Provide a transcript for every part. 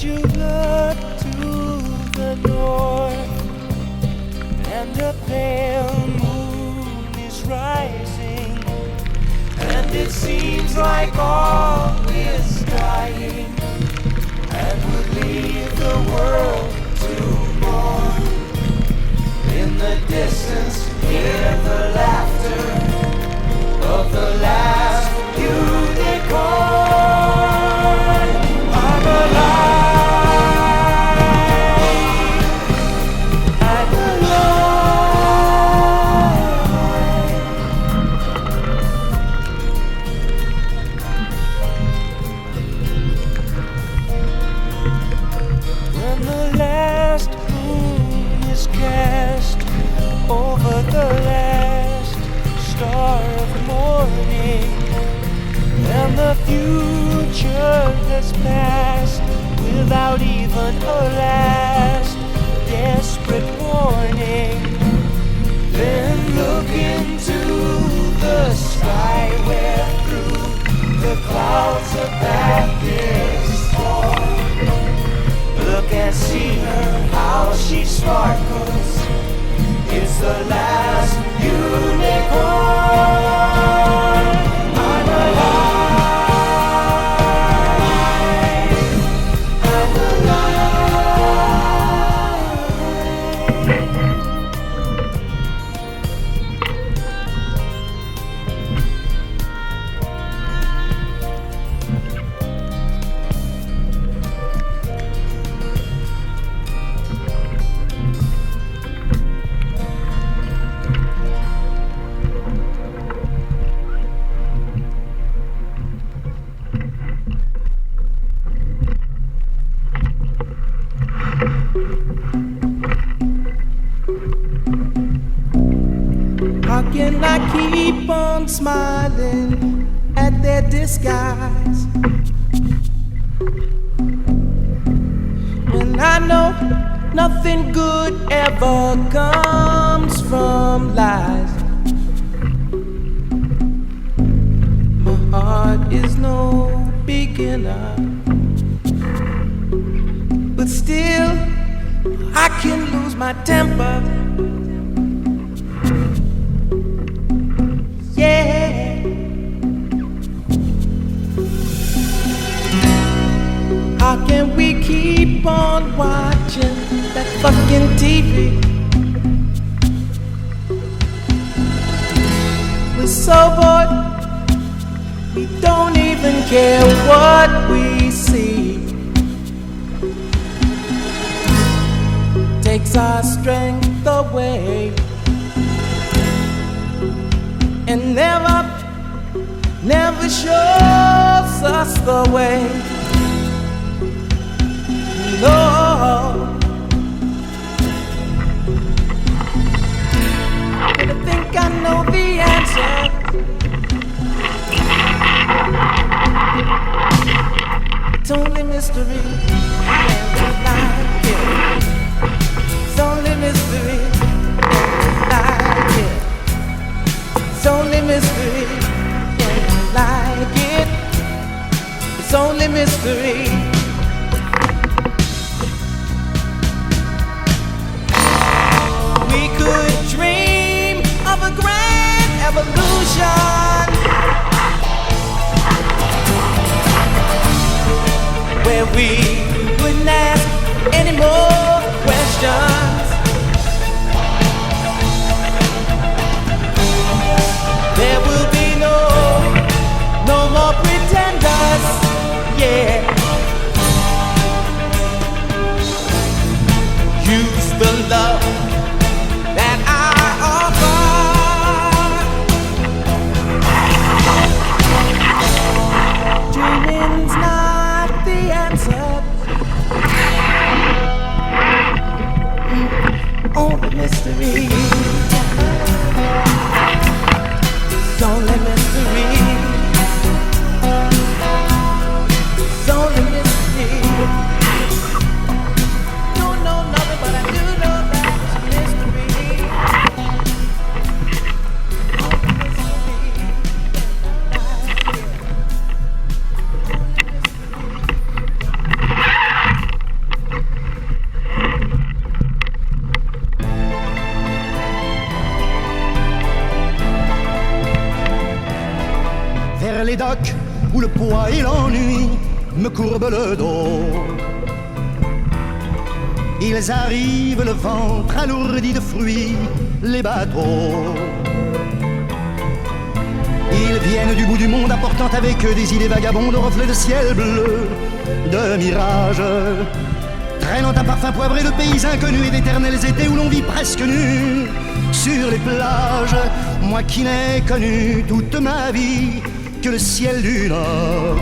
you look to the north, and the pale moon is rising, and it seems like all is dying, and would leave the world to mourn. In the distance, hear the laughter of the last unicorn. I'm alive. I'm When the last moon is cast over the last star of morning, and the future has passed without even a last desperate warning, then look into the sky where through the clouds a path is torn. Look and see her, how she sparkles. It's the last unicorn. I'm alive. I'm How can I keep on smiling at their disguise when I know nothing good ever comes from lies? My heart is no beginner, but still I can lose my temper. Yeah. How can we keep on watching that fucking TV? We're so bored, we don't even care what we see. Takes our strength away, and never shows us the way. No, but I think I know the answer. It's only mystery, and we like it. It's only mystery, and we like it. It's only mystery, and I like it. It's only mystery. We could dream of a grand evolution where we wouldn't ask any more questions. There will be no more pretenders, yeah. Use the love that I offer. Dreaming's not the answer. les docks où le poids et l'ennui me courbent le dos. Ils arrivent le ventre alourdi de fruits, les bateaux. Ils viennent du bout du monde apportant avec eux des idées vagabondes, reflets de ciel bleu, de mirages, traînant un parfum poivré de pays inconnus et d'éternels étés où l'on vit presque nu sur les plages. Moi qui n'ai connu toute ma vie que le ciel du Nord,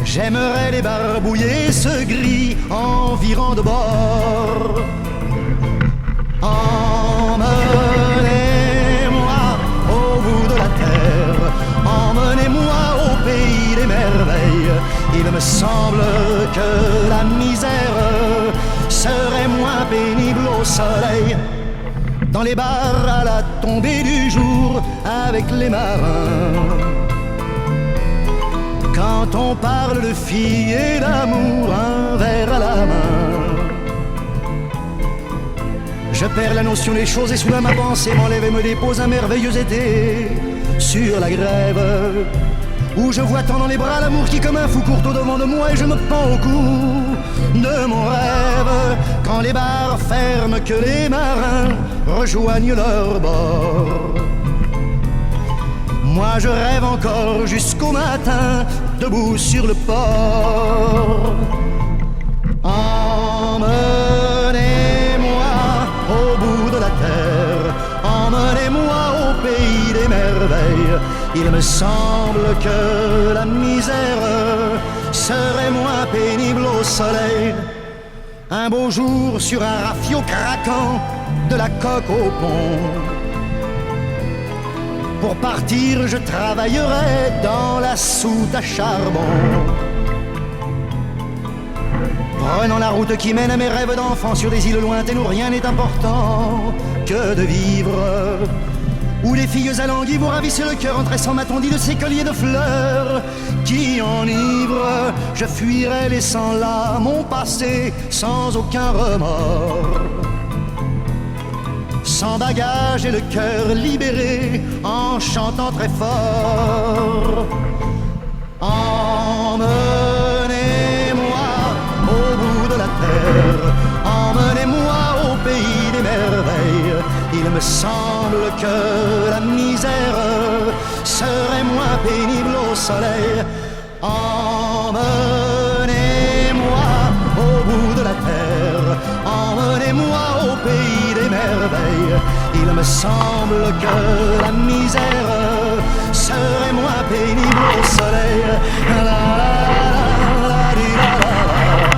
j'aimerais débarbouiller ce gris environ de bord. Emmenez-moi au bout de la terre, emmenez-moi au pays des merveilles. Il me semble que la misère serait moins pénible au soleil, dans les bars à la tombée du jour avec les marins. Quand on parle de filles et d'amour, un verre à la main, je perds la notion des choses et soudain ma pensée m'enlève et me dépose un merveilleux été sur la grève, où je vois tant dans les bras l'amour qui comme un fou court au devant de moi et je me pends au cou de mon rêve. Quand les bars ferment, que les marins rejoignent leur bord, moi je rêve encore jusqu'au matin, debout sur le port. Emmenez-moi au bout de la terre, emmenez-moi au pays des merveilles. Il me semble que la misère serait moins pénible au soleil. Un beau jour sur un rafio craquant, de la coque au pont. Pour partir, je travaillerai dans la soute à charbon, prenant la route qui mène à mes rêves d'enfant sur des îles lointaines où rien n'est important que de vivre, où les filles alanguies vous ravissent le cœur en tressant ma tondie de ces colliers de fleurs qui enivrent. Je fuirai laissant là mon passé sans aucun remords, sans bagage et le cœur libéré, en chantant très fort. Emmenez-moi au bout de la terre, emmenez-moi au pays des merveilles. Il me semble que la misère serait moins pénible au soleil. Emmenez-moi au bout de la terre, emmenez-moi au pays des merveilles. Il me semble que la misère serait moins pénible au soleil. La, la, la, la, la, la, la, la.